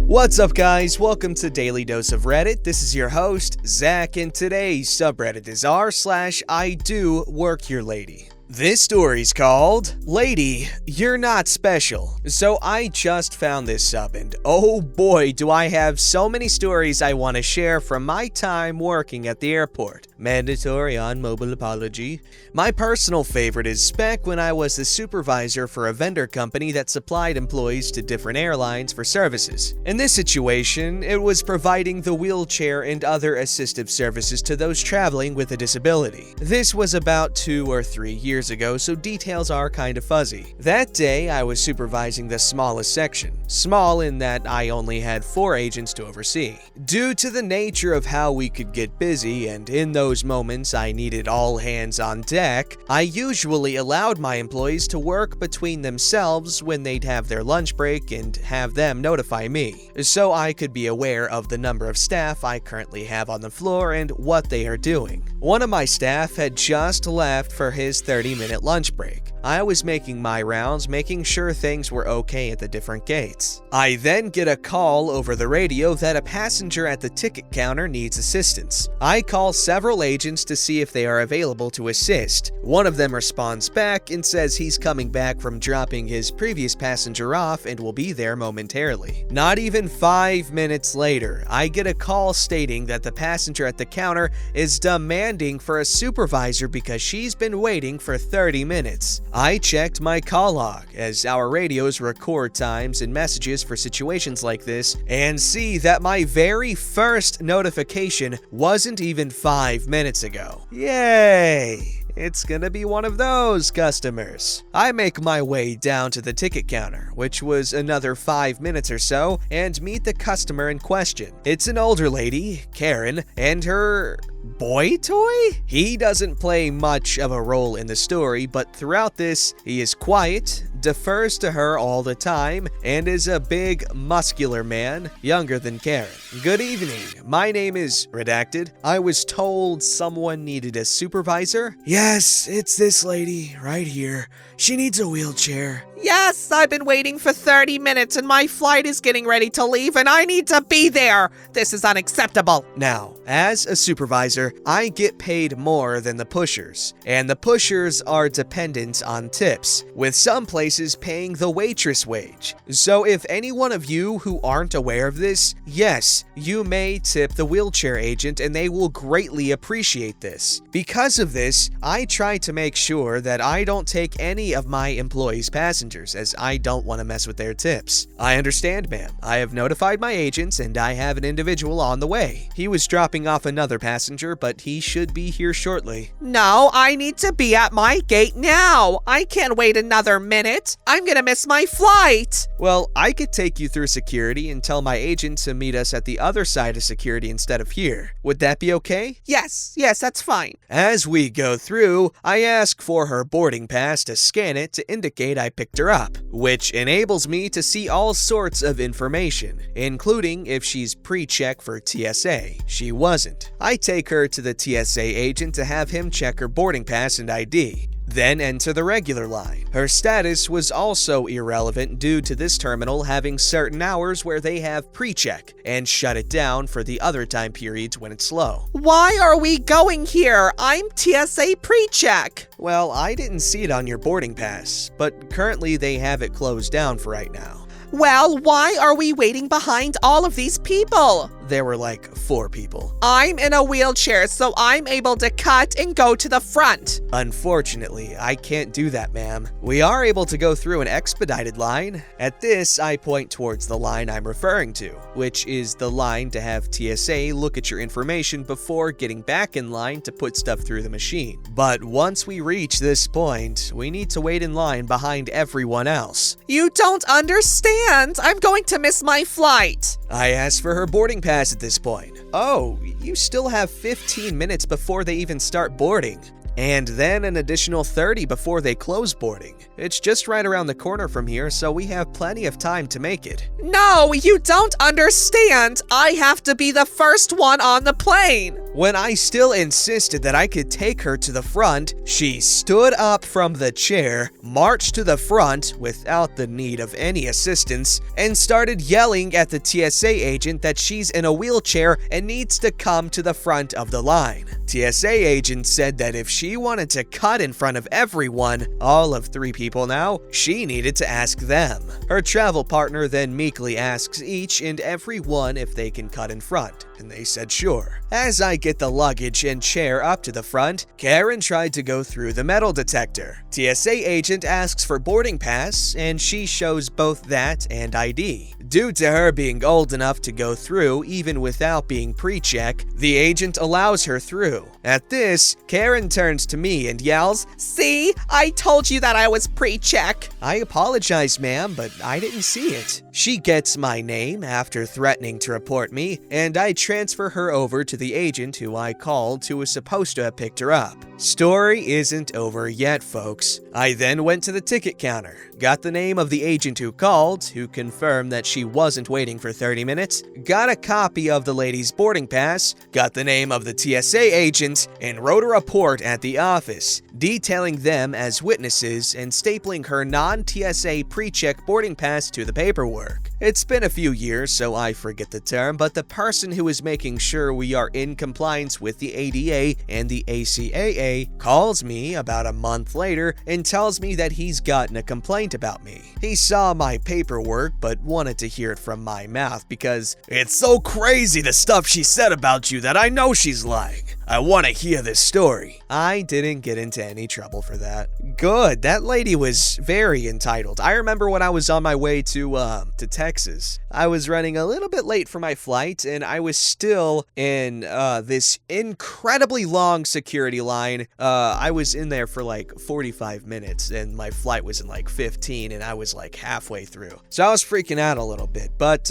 What's up, guys? Welcome to Daily Dose of Reddit. This is your host, Zach, and today's subreddit is r/IDoWorkHereLady. This story's called, Lady, You're Not Special. So I just found this sub and oh boy do I have so many stories I want to share from my time working at the airport. Mandatory on mobile apology. My personal favorite is back when I was the supervisor for a vendor company that supplied employees to different airlines for services. In this situation, it was providing the wheelchair and other assistive services to those traveling with a disability. This was about 2 or 3 years ago, so details are kind of fuzzy. That day, I was supervising the smallest section. Small in that I only had 4 agents to oversee. Due to the nature of how we could get busy, and in those moments I needed all hands on deck, I usually allowed my employees to work between themselves when they'd have their lunch break and have them notify me, so I could be aware of the number of staff I currently have on the floor and what they are doing. One of my staff had just left for his 30-minute lunch break. I was making my rounds, making sure things were okay at the different gates. I then get a call over the radio that a passenger at the ticket counter needs assistance. I call several agents to see if they are available to assist. One of them responds back and says he's coming back from dropping his previous passenger off and will be there momentarily. Not even 5 minutes later, I get a call stating that the passenger at the counter is demanding for a supervisor because she's been waiting for 30 minutes. I checked my call log, as our radios record times and messages for situations like this, and see that my very first notification wasn't even 5 minutes ago. Yay! It's gonna be one of those customers. I make my way down to the ticket counter, which was another 5 minutes or so, and meet the customer in question. It's an older lady, Karen, and her boy toy? He doesn't play much of a role in the story, but throughout this, he is quiet, defers to her all the time, and is a big, muscular man, younger than Karen. Good evening. My name is Redacted. I was told someone needed a supervisor. Yes, it's this lady right here. She needs a wheelchair. Yes, I've been waiting for 30 minutes and my flight is getting ready to leave and I need to be there. This is unacceptable. Now, as a supervisor, I get paid more than the pushers, and the pushers are dependent on tips, with some places paying the waitress wage. So if any one of you who aren't aware of this, yes, you may tip the wheelchair agent and they will greatly appreciate this. Because of this, I try to make sure that I don't take any of my employees' passengers, as I don't want to mess with their tips. I understand, ma'am. I have notified my agents and I have an individual on the way. He was dropping off another passenger, but he should be here shortly. No, I need to be at my gate now. I can't wait another minute. I'm gonna miss my flight. Well, I could take you through security and tell my agent to meet us at the other side of security instead of here. Would that be okay? Yes, that's fine. As we go through, I ask for her boarding pass to scan it to indicate I picked her up, which enables me to see all sorts of information, including if she's pre-checked for TSA. She wasn't. I take her to the TSA agent to have him check her boarding pass and ID. Then enter the regular line. Her status was also irrelevant due to this terminal having certain hours where they have pre-check and shut it down for the other time periods when it's slow. Why are we going here? I'm TSA pre-check. Well, I didn't see it on your boarding pass, but currently they have it closed down for right now. Well, why are we waiting behind all of these people? There were like 4 people. I'm in a wheelchair, so I'm able to cut and go to the front. Unfortunately, I can't do that, ma'am. We are able to go through an expedited line. At this, I point towards the line I'm referring to, which is the line to have TSA look at your information before getting back in line to put stuff through the machine. But once we reach this point, we need to wait in line behind everyone else. You don't understand. I'm going to miss my flight. I asked for her boarding pass at this point. Oh, you still have 15 minutes before they even start boarding. And then an additional 30 before they close boarding. It's just right around the corner from here, so we have plenty of time to make it. No, you don't understand. I have to be the first one on the plane. When I still insisted that I could take her to the front, she stood up from the chair, marched to the front without the need of any assistance, and started yelling at the TSA agent that she's in a wheelchair and needs to come to the front of the line. TSA agent said that if she wanted to cut in front of everyone, all of 3 people now, she needed to ask them. Her travel partner then meekly asks each and every one if they can cut in front, and they said sure. As I get the luggage and chair up to the front, Karen tried to go through the metal detector. TSA agent asks for boarding pass, and she shows both that and ID. Due to her being old enough to go through even without being pre-check, the agent allows her through. At this, Karen turns to me and yells, See? I told you that I was pre-check. I apologize, ma'am, but I didn't see it. She gets my name after threatening to report me, and I transfer her over to the agent who I called who was supposed to have picked her up. Story isn't over yet, folks. I then went to the ticket counter, got the name of the agent who called, who confirmed that she wasn't waiting for 30 minutes, got a copy of the lady's boarding pass, got the name of the TSA agent, and wrote a report at the office, detailing them as witnesses and stapling her non-TSA pre-check boarding pass to the paperwork. It's been a few years, so I forget the term, but the person who is making sure we are in compliance with the ADA and the ACAA calls me about a month later and tells me that he's gotten a complaint about me. He saw my paperwork but wanted to hear it from my mouth because it's so crazy the stuff she said about you that I know she's lying. I want to hear this story. I didn't get into any trouble for that. Good, that lady was very entitled. I remember when I was on my way to Texas, I was running a little bit late for my flight and I was still in this incredibly long security line. I was in there for like 45 minutes and my flight was in like 15 and I was like halfway through. So I was freaking out a little bit, but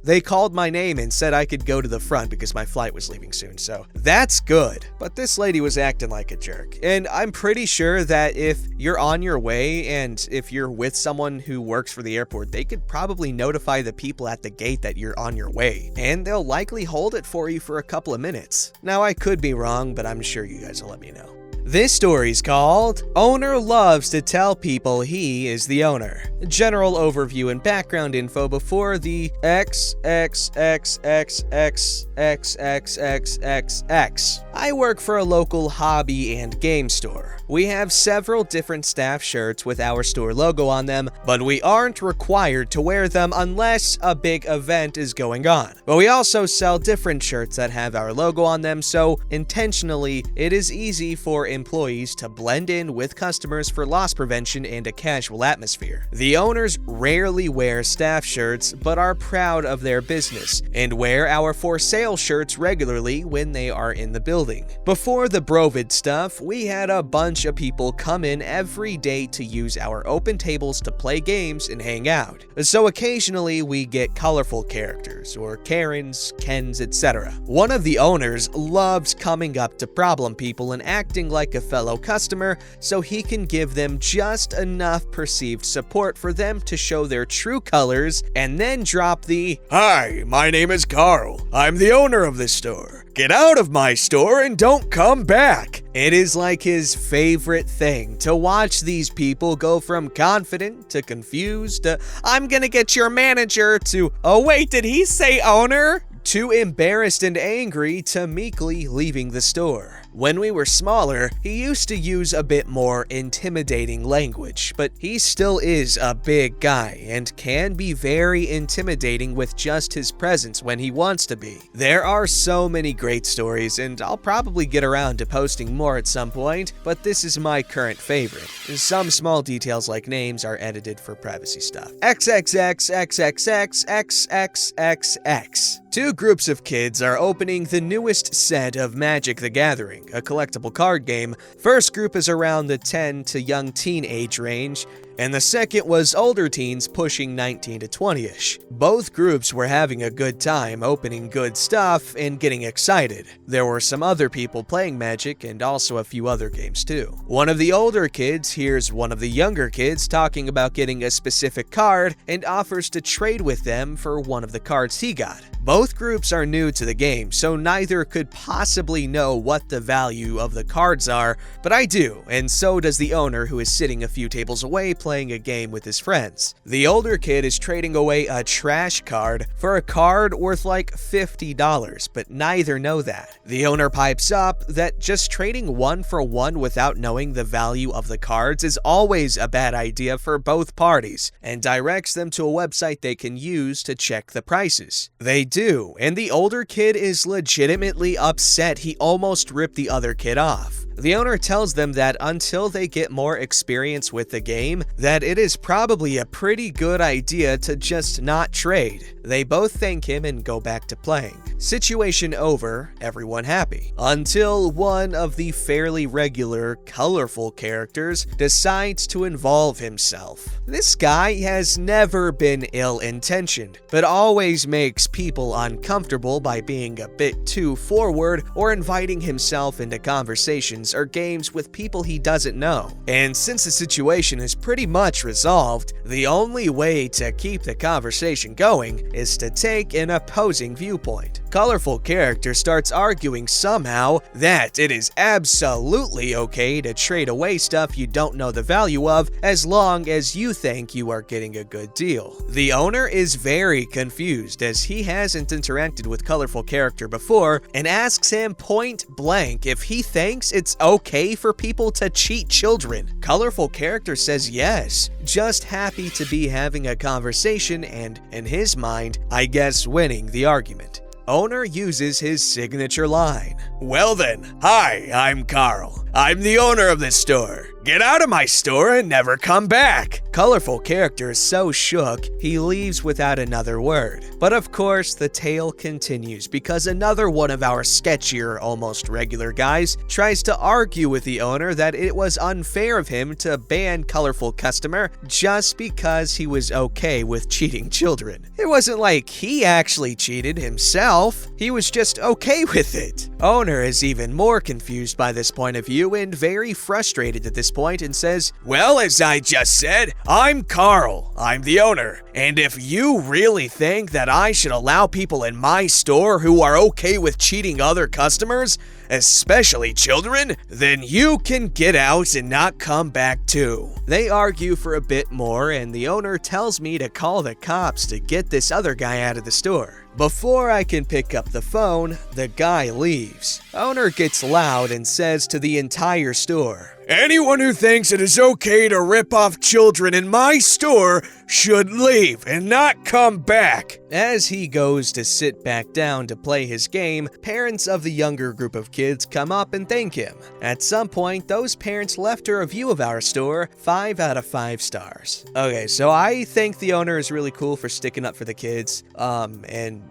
they called my name and said I could go to the front because my flight was leaving soon. So that's good. But this lady was acting like a jerk. And I'm pretty sure that if you're on your way and if you're with someone who works for the airport, they could probably notify the people at the gate that you're on your way. And they'll likely hold it for you for a couple of minutes. Now, I could be wrong, but I'm sure you guys will let me know. This story's called Owner Loves to Tell People He is the Owner. General overview and background info before the XXXXXXXXX. I work for a local hobby and game store. We have several different staff shirts with our store logo on them, but we aren't required to wear them unless a big event is going on. But we also sell different shirts that have our logo on them, so intentionally, it is easy for employees to blend in with customers for loss prevention and a casual atmosphere. The owners rarely wear staff shirts, but are proud of their business and wear our for sale shirts regularly when they are in the building. Before the Brovid stuff, we had a bunch of people come in every day to use our open tables to play games and hang out. So occasionally we get colorful characters or Karens, Kens, etc. One of the owners loves coming up to problem people and acting like a fellow customer so he can give them just enough perceived support for them to show their true colors and then drop the "Hi, my name is Carl. I'm the owner of this store. Get out of my store and don't come back." It is like his favorite thing to watch these people go from confident to confused to "I'm gonna get your manager" to "Oh wait, did he say owner?" to embarrassed and angry to meekly leaving the store. When we were smaller, he used to use a bit more intimidating language, but he still is a big guy and can be very intimidating with just his presence when he wants to be. There are so many great stories, and I'll probably get around to posting more at some point, but this is my current favorite. Some small details like names are edited for privacy stuff. XXXXXXXXX. Two groups of kids are opening the newest set of Magic the Gathering, a collectible card game. First group is around the 10 to young teen age range, and the second was older teens pushing 19 to 20ish. Both groups were having a good time opening good stuff and getting excited. There were some other people playing Magic and also a few other games too. One of the older kids hears one of the younger kids talking about getting a specific card and offers to trade with them for one of the cards he got. Both groups are new to the game, so neither could possibly know what the value of the cards are, but I do, and so does the owner who is sitting a few tables away playing a game with his friends. The older kid is trading away a trash card for a card worth like $50, but neither know that. The owner pipes up that just trading one for one without knowing the value of the cards is always a bad idea for both parties, and directs them to a website they can use to check the prices. They do, and the older kid is legitimately upset he almost ripped the other kid off. The owner tells them that until they get more experience with the game, that it is probably a pretty good idea to just not trade. They both thank him and go back to playing. Situation over, everyone happy. Until one of the fairly regular, colorful characters decides to involve himself. This guy has never been ill-intentioned, but always makes people uncomfortable by being a bit too forward or inviting himself into conversations or games with people he doesn't know. And since the situation is pretty much resolved, the only way to keep the conversation going is to take an opposing viewpoint. Colorful character starts arguing somehow that it is absolutely okay to trade away stuff you don't know the value of as long as you think you are getting a good deal. The owner is very confused as he hasn't interacted with colorful character before and asks him point blank if he thinks it's okay for people to cheat children. Colorful character says yes, just happy to be having a conversation and, in his mind, I guess winning the argument. Owner uses his signature line. "Well then, hi, I'm Carl. I'm the owner of this store. Get out of my store and never come back." Colorful character is so shook, he leaves without another word. But of course, the tale continues because another one of our sketchier, almost regular guys tries to argue with the owner that it was unfair of him to ban colorful customer just because he was okay with cheating children. It wasn't like he actually cheated himself, he was just okay with it. Owner is even more confused by this point of view and very frustrated at this point and says, "Well, as I just said, I'm Carl. I'm the owner. And if you really think that I should allow people in my store who are okay with cheating other customers, especially children, then you can get out and not come back too." They argue for a bit more and the owner tells me to call the cops to get this other guy out of the store. Before I can pick up the phone, the guy leaves. Owner gets loud and says to the entire store, "Anyone who thinks it is okay to rip off children in my store should leave and not come back." As he goes to sit back down to play his game, parents of the younger group of kids come up and thank him. At some point, those parents left a review of our store, 5 out of 5 stars. Okay, so I think the owner is really cool for sticking up for the kids, and,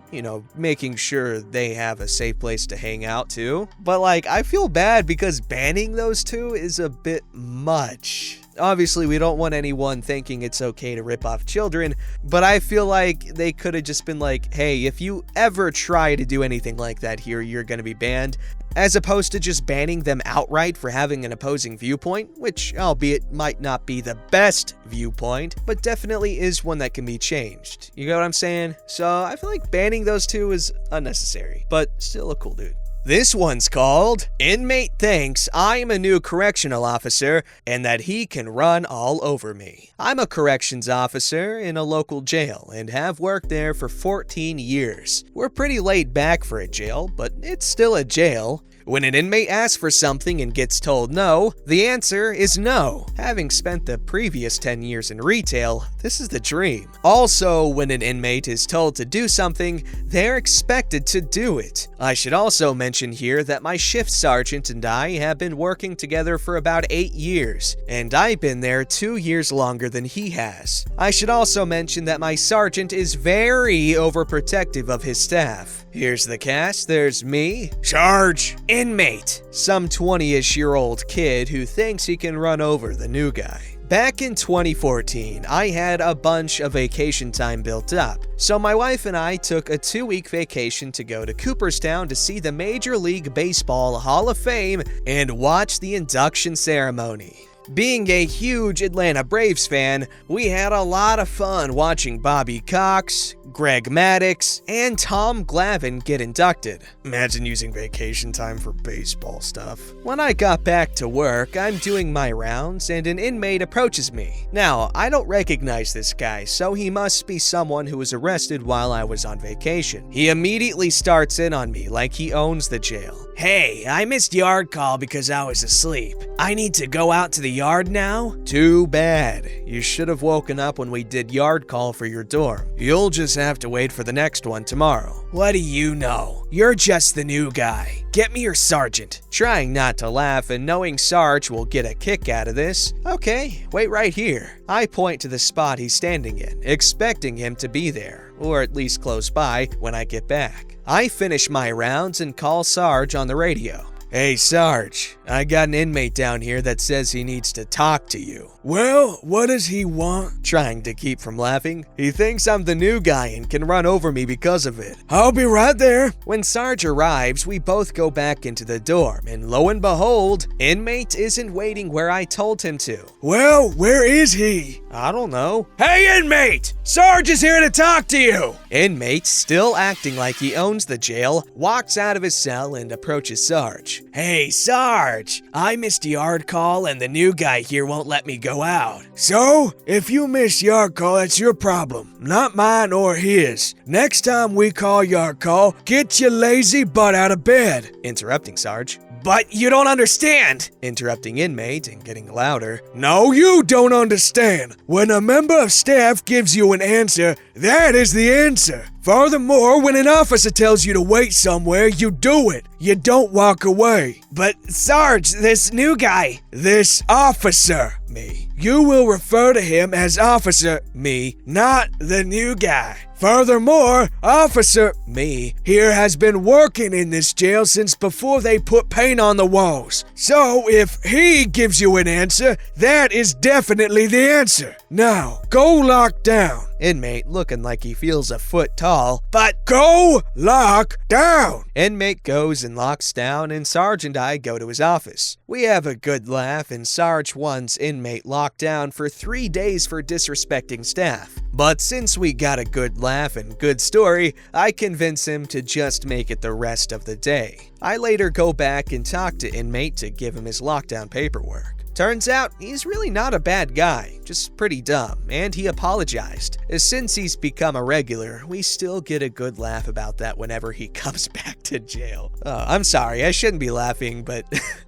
making sure they have a safe place to hang out too. But I feel bad because banning those two is a bit much. Obviously, we don't want anyone thinking it's okay to rip off children, but I feel like they could have just been like, hey, if you ever try to do anything like that here, you're going to be banned, as opposed to just banning them outright for having an opposing viewpoint, which, albeit might not be the best viewpoint, but definitely is one that can be changed. You get what I'm saying? So I feel like banning those two is unnecessary, but still a cool dude. This one's called Inmate Thinks I'm a New Correctional Officer and that he can run all over me. I'm a corrections officer in a local jail and have worked there for 14 years. We're pretty laid back for a jail, but it's still a jail. When an inmate asks for something and gets told no, the answer is no. Having spent the previous 10 years in retail, this is the dream. Also, when an inmate is told to do something, they're expected to do it. I should also mention here that my shift sergeant and I have been working together for about 8 years, and I've been there 2 years longer than he has. I should also mention that my sergeant is very overprotective of his staff. Here's the cast. There's me, Sarge, inmate, some 20-ish-year-old kid who thinks he can run over the new guy. Back in 2014, I had a bunch of vacation time built up, so my wife and I took a 2-week vacation to go to Cooperstown to see the Major League Baseball Hall of Fame and watch the induction ceremony. Being a huge Atlanta Braves fan, we had a lot of fun watching Bobby Cox, Greg Maddux, and Tom Glavine get inducted. Imagine using vacation time for baseball stuff. When I got back to work, I'm doing my rounds and an inmate approaches me. Now, I don't recognize this guy, so he must be someone who was arrested while I was on vacation. He immediately starts in on me like he owns the jail. "Hey, I missed yard call because I was asleep. I need to go out to the yard now?" Too bad. You should have woken up when we did yard call for your dorm. You'll just have to wait for the next one tomorrow. "What do you know? You're just the new guy. Get me your sergeant." Trying not to laugh and knowing Sarge will get a kick out of this. "Okay, wait right here." I point to the spot he's standing in, expecting him to be there, or at least close by when I get back. I finish my rounds and call Sarge on the radio. "Hey Sarge, I got an inmate down here that says he needs to talk to you." "Well, what does he want?" Trying to keep from laughing. "He thinks I'm the new guy and can run over me because of it." "I'll be right there." When Sarge arrives, we both go back into the dorm, and lo and behold, inmate isn't waiting where I told him to. "Well, where is he?" "I don't know." "Hey inmate, Sarge is here to talk to you." Inmate, still acting like he owns the jail, walks out of his cell and approaches Sarge. "Hey Sarge, I missed yard call and the new guy here won't let me go out." "So, if you miss yard call, that's your problem, not mine or his. Next time we call yard call, get your lazy butt out of bed." Interrupting Sarge. "But you don't understand," interrupting inmate and getting louder. "No, you don't understand. When a member of staff gives you an answer, that is the answer. Furthermore, when an officer tells you to wait somewhere, you do it. You don't walk away." "But Sarge, this new guy." "This officer, me. You will refer to him as officer, me, not the new guy. Furthermore, officer, me, here has been working in this jail since before they put paint on the walls. So if he gives you an answer, that is definitely the answer. Now, go lock down." Inmate looking like he feels a foot tall. "But go lock down." Inmate goes and locks down, and Sarge and I go to his office. We have a good laugh, and Sarge wants inmate locked down for 3 days for disrespecting staff. But since we got a good laugh and good story, I convince him to just make it the rest of the day. I later go back and talk to inmate to give him his lockdown paperwork. Turns out, he's really not a bad guy, just pretty dumb, and he apologized. Since he's become a regular, we still get a good laugh about that whenever he comes back to jail. I'm sorry, I shouldn't be laughing, but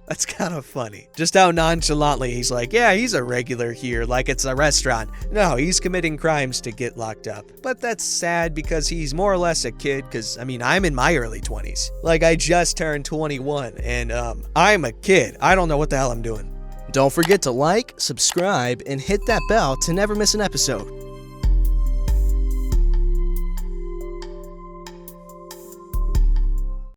that's kind of funny. Just how nonchalantly he's like, yeah, he's a regular here, like it's a restaurant. No, he's committing crimes to get locked up. But that's sad because he's more or less a kid, because, I'm in my early 20s. Like, I just turned 21, and I'm a kid. I don't know what the hell I'm doing. Don't forget to like, subscribe, and hit that bell to never miss an episode.